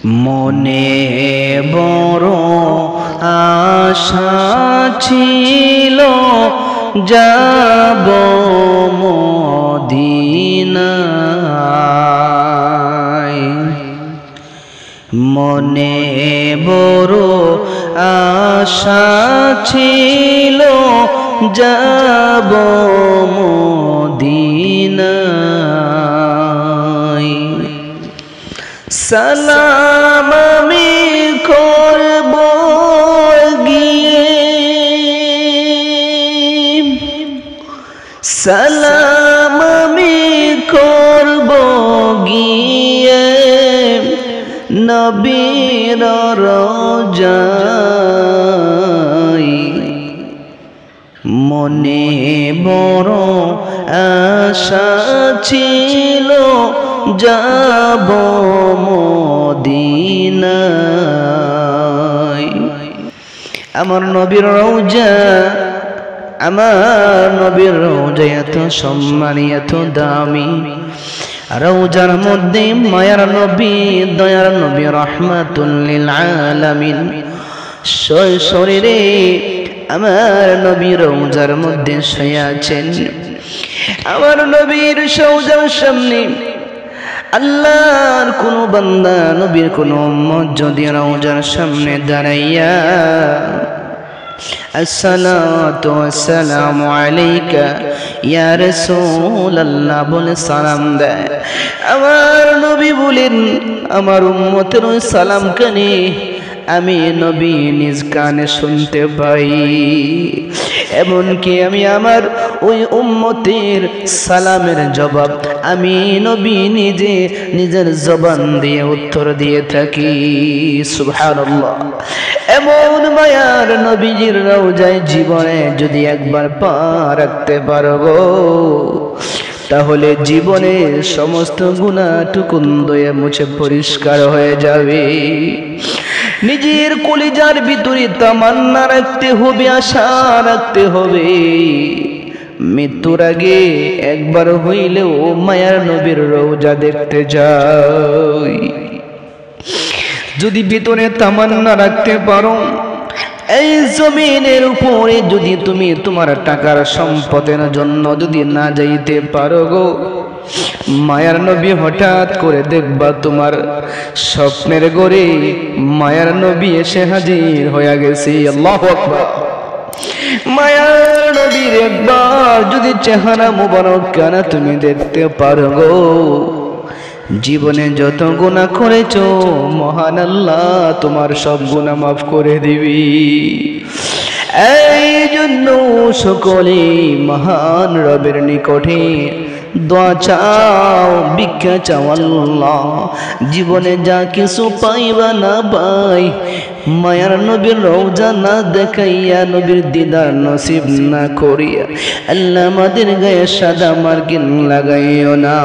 মনে বড় আশা ছিল যাব মদিনায়, মনে বড় আশা ছিল যাব মদিনায়। সালাম আমি করব গিয়ে, সালাম আমি করব গিয়ে নবীর রওজায়, মনে বড় আশা ছিল যাব মদিনায়। আমার নবীর রওজা, আমার নবীর রওজা এত সম্মানী এত দামি, রওজার মধ্যে মায়ার নবী দয়ার নবী রাহমাতুল লিল আলামিন শরীরে আমার নবী রওজার মধ্যে শুয়ে আছেন। আমার নবীর রওজার সামনে আল্লাহর কোন বান্দা নবীর কোন উম্মত যদি রওজার সামনে দাঁড়াইয়া আসসালাতু ওয়াসসালামু আলাইকা ইয়া রাসূলুল্লাহ বলে সালাম দেয়, আমার নবী বলেন আমার উম্মতের ওই সালাম কানে আমি নবী নিজ কানে শুনতে পাই, এমনকি আমি আমার ওই উম্মতের সালামের জবাব আমি নবী নিজে নিজের জবান দিয়ে উত্তর দিয়ে থাকি। সুবহানাল্লাহ। এমন মায়ার নবীজির রওজায় জীবনে যদি একবার পা রাখতে পারবো তাহলে জীবনের সমস্ত গুনাহটুকুন ধুয়ে মুছে পরিষ্কার হয়ে যাবে। নিজের কলিজার ভিতরে তামান্না রাখতে হবে, আশা রাখতে হবে, মৃত্যুর আগে একবার হইলেও মায়ার নবীর রওজা দেখতে যাই। যদি ভিতরে তামান্না রাখতে পারো, এই জমিনের উপরে যদি তুমি তোমার টাকার সম্পদের জন্য যদি না যাইতে পারো গো, মায়ার নবী হঠাৎ করে দেখবা তোমার স্বপ্নের ঘরে মায়ার নবী এসে হাজির হয়ে গেছে। আল্লাহু আকবার। মায়ার নবীর একবার যদি চেহারা মুবারক কানা তুমি দেখতে পারো গো, জীবনে যত গুনাহ করেছো মহান আল্লাহ তোমার সব গুনাহ মাফ করে দিবি। এই জন্য সকলে মহান রবের নিকটে দোয়া চাও, ভিক্ষা চাও, আল্লাহ জীবনে যা কিছু পাইবা না পাই মায়ার নবীর রওজা না দেখাইয়া নবীর দিদার নসিব না করিয়া আল্লাহ আমাদের গায়ে সাদা মার্কিন লাগাইও না।